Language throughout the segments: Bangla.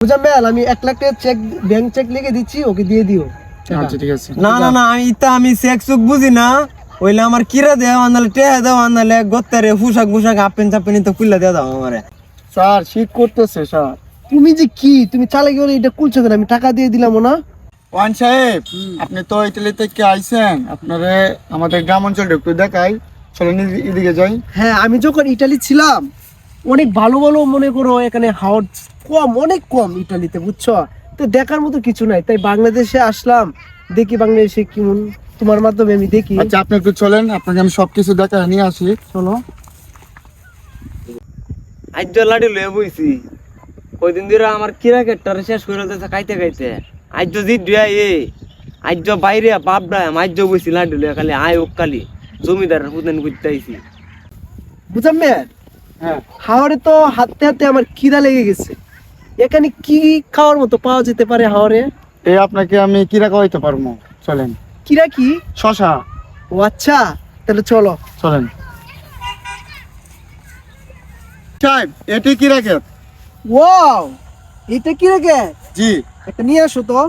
মুজাম্মেল, আমি 1 লাখ টাকা চেক, ব্যাংক চেক লিখে দিচ্ছি, ওকে দিয়ে দিও। আচ্ছা ঠিক আছে। না না না, আমি চেক চুক বুঝি না। ওইলে আমার কিরা দেও, আনালে টেহা দেও, আনালে গত্তারে পোশাক হাফ প্যান্ট তো খুললা দিয়ে দাও আমারে। স্যার শীত করতেছে স্যার। তুমি যে কি, তুমি চালে গেলে এটা কুলছো কেন? আমি টাকা দিয়ে দিলাম না। ওয়ান সাহেব, আপনি তো ইটালি থেকে আইছেন, আপনারে আমাদের গ্রাম অঞ্চলটা একটু দেখাই, চলেন এদিকে যাই। হ্যাঁ, আমি যখন ইটালি ছিলাম অনেক ভালো ভালো, মনে করো এখানে হাওয়ার কম, অনেক কম ইটালিতে, বুঝছো? তো দেখার মতো কিছু নাই, তাই বাংলাদেশে আসলাম, দেখি বাংলাদেশে কেমন, তোমার মাধ্যমে আমি দেখি। আচ্ছা আপনি একটু চলেন, আপনাকে আমি সবকিছু দেখা নিয়ে আসি। চলো। আজ লাডি লয়ে বইছি, কয়দিন ধরে আমার কিরা কেটটারে শেষ করে দিতেছে খাইতে খাইতে। আজ জি দুয়া আজ বাইরে বাপডা আজ বইছি লাডি লয়ে, খালি আয় ও কালি জমিদার হুদেন করতে আইছি। মুজাম্মেল, হ্যাঁ হাওড়ে তো হাঁটতে হাঁটতে আমার খিদা লেগে গেছে। এখানে কি খাওয়ার মতো পাওয়া যেতে পারে হাওড়ে? এই আপনাকে আমি কিরা খাওয়াইতে পারবো, চলেন। কিরা কি? শশা। ও আচ্ছা, তাহলে চলো। চলেন সাহেব, এটি কিরা ক্ষেত? ওয়াও, এটা কি রেখে? জি। একটা নিয়ে আসো তো।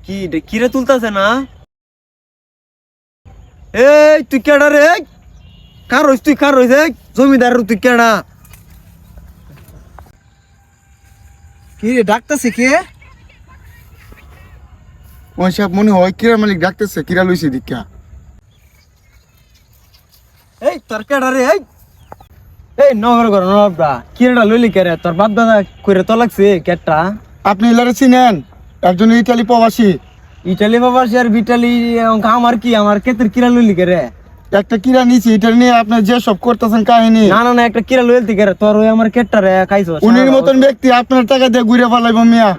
কি কিরা তুলতাছে না? এই তুই কেডা রে? কার হইস তুই? কার হইস? জমিদার তুই কেডা? কি রে, ডাকতেছে কে? ওয়ান সাহেব, মনে হয় কিরা মালিক ডাকতেছে, কিরা লইছে দীক্ষা। এই তোর কেডা রে? এই নগর ঘর নবটা কিরাটা লইলি কে রে? তোর বাপ দাদা কইরে তো লাগছে কেটটা। আপনি এলারে চিনেন? একজন ইটালি প্রবাসী। ইটালি বাবা আর বিটালি আমার কি, আমার কেতের কিরা লইলি কে রে? একটা কিরা নিছি, এটা নিয়ে আপনি যে সব করতেছেন কাহিনী। না না না, একটা কিরা লইলতি কে রে? তোর ওই আমার কেটটা রে খাইছো। উনির মতন ব্যক্তি আপনার টাকা দিয়ে ঘুরে পালাইব মিয়া।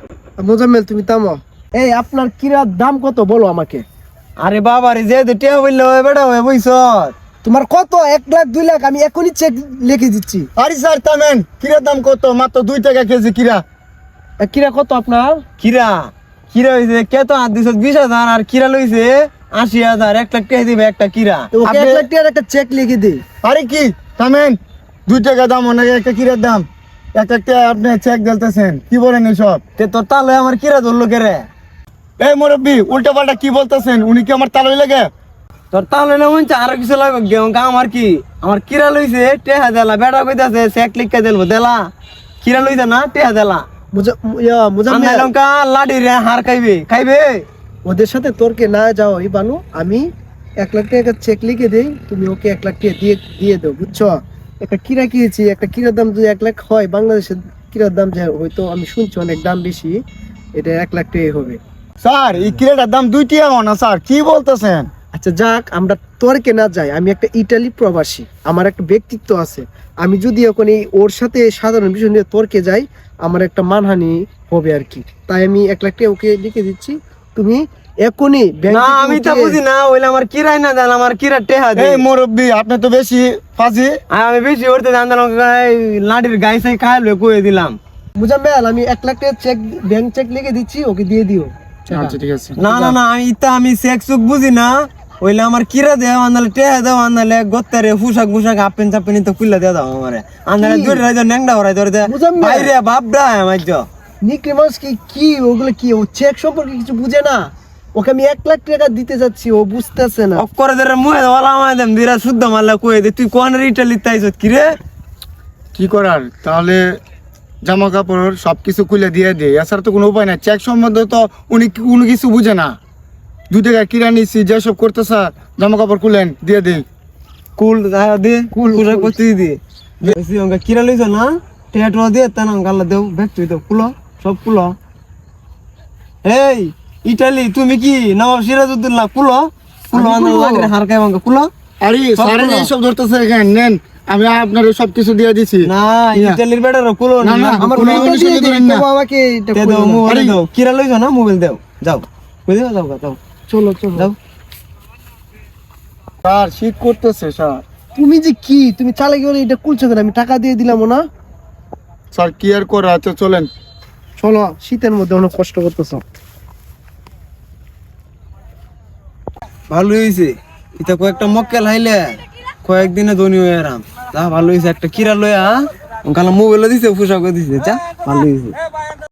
মোজাম্মেল, তুমি থামো। এই আপনার কিরার দাম কত বলো আমাকে। আরে বাবা রে, যে টিয়া বললে ওই বেটা ওই বইছ। তোমার কত? 1 লাখ 2 লাখ? আমি এখনই চেক লিখে দিচ্ছি। আরে স্যার থামেন, কিরার দাম কত? মাত্র 2 টাকা কেজি কিরা। কিরা কত আপনার? কিরা কিরা হইছে কে? তো হাত দিছ 20,000, আর কিরা লইছে 80,000। 1 লাখ টাকা দিবে একটা কিরা। তো ওকে 1 লাখ টাকার একটা চেক লিখে দে। আরে কি থামেন, 2 টাকা দাম অনেক, একটা কিরার দাম। একটা আপনি চেক দিতেছেন, কি বলেন এসব? তে তোর তালে আমার কিরা ধরলো কে রে? এই মুরব্বি, উল্টা পাল্টা কি বলতেছেন? উনি কি আমার তালই লাগে? তোর তাহলে না মনে আর কিছু লাগবে গেঙ্কা? আমার কি, আমার কিরা লইছে টেহা দেলা, বেড়া কইতাছে চেক লিখে দেলবো দেলা। কিরা লইছে না টেহা দেলা। মুজাম্মেল, লঙ্কা লাডি রে হার খাইবে খাইবে। ওদের সাথে তর্কে না যাও এই বানু। আমি 1 লাখ টাকা চেক লিখে দেই, তুমি ওকে 1 লাখ টাকা দিয়ে দাও, বুঝছো? একটা কিরা কিনেছি, একটা কিরার দাম যদি 1 লাখ হয়, বাংলাদেশের কিরার দাম যে হয়তো আমি শুনছি অনেক দাম বেশি, এটা 1 লাখ টাকা হবে। স্যার এই কিরাটার দাম 2 টাকা না স্যার, কি বলতেছেন? আচ্ছা যাক, আমরা তর্কে না যাই। আমি একটা ইটালি প্রবাসী, আমার একটা ব্যক্তিত্ব আছে। আমি যদি এখন ওর সাথে সাধারণ বিষয় নিয়ে তর্কে যাই, আমার একটা মানহানি হবে আর কি। তাই আমি 1 লাখ টাকা ওকে লিখে দিচ্ছি, তুমি এখনই না আমি তা বুঝি না, ওইলে আমার কিরাই না জান, আমার কিরা টেহা দে। এই মুরব্বি, আপনি তো বেশি ফাজি। আমি বেশি করতে জানতাম, লাডির গাই সাই খাইলে কয়ে দিলাম। মুজাম্মেল, আমি 1 লাখ টাকা চেক, ব্যাংক চেক লিখে দিচ্ছি, ওকে দিয়ে দিও। আচ্ছা ঠিক আছে। না না না, আমি চেক চুক বুঝি না। ওইলে আমার কিরা দেও, আনালে টেহা দেও, আনালে গত্তারে পোশাক হাফ প্যান্ট তো খুললা দিয়ে দাও আমারে। আনালে দূরে রাইতো ন্যাংডা হরাই ধরে মুজাম্মেল, বাইরে বাপডা আমার নিকরি মানুষ কি ওগুলো কি? ও চেক সম্পর্কে কিছু বুঝে না। ওকে আমি 1 লাখ টাকা দিতে যাচ্ছি, ও বুঝতেছে না। অক্করে ধরে মুহে ওলা আমায় দেম দিরা শুদ্ধ মারলা কয়ে দে। তুই কোন ইটালি তাইছত কি রে? কি করার তাহলে, জামা কাপড় সবকিছু খুলে দিয়ে দে, এছাড়া তো কোনো উপায় নাই। চেক সম্বন্ধে তো উনি কোনো কিছু বুঝে না। 2 টাকা কিরা নিচ্ছি, যেসব করতেছে জামা কাপড় খুলেন দিয়ে দে। কুল দে কুল পোশাক পত্র দি বেশি অঙ্কা কিরা লইছ না টেয়া টোয়া দিয়ে তান গাল্লা দেও ব্যাগ তুই দেও কুলো সব কুলো। এই ইটালি তুমি কি নবাব সিরাজউদ্দৌলা? কুলো কুলো আনা লাগে হার খাই ভাঙ্গা কুলো। আরে স্যার এইসব ধরতেছে কেন? নেন, আমি আপনার সবকিছু দিয়ে দিছি। না ইটালির বেটার কুলো না, আমার কোনো মোবাইলটা বিষয় দিয়ে ধরেন না। দেবো আমাকে, এটা দে খুলে দাও দাও। মোবাইল দাও। কিরা লইছ না মোবাইল দাও, যাও কই দাও, যাও যাও চলো চলো যাও। স্যার শীত করতেছে স্যার। তুমি যে কি, তুমি চালে গেলে এটা কুলছো কেন? আমি টাকা দিয়ে দিলাম না। স্যার কি আর করা আছে, চলেন। চলো, শীতের মধ্যে অনেক কষ্ট করতেছ। ভালো হইছে, এটা কয়েকটা মক্কেল হাইলে কয়েকদিনে ধনী হয়ে এরাম যা ভালো হয়েছে একটা কিরা লইয়া গালা মোবাইলও দিছে পোশাকও দিছে যা ভালো হয়েছে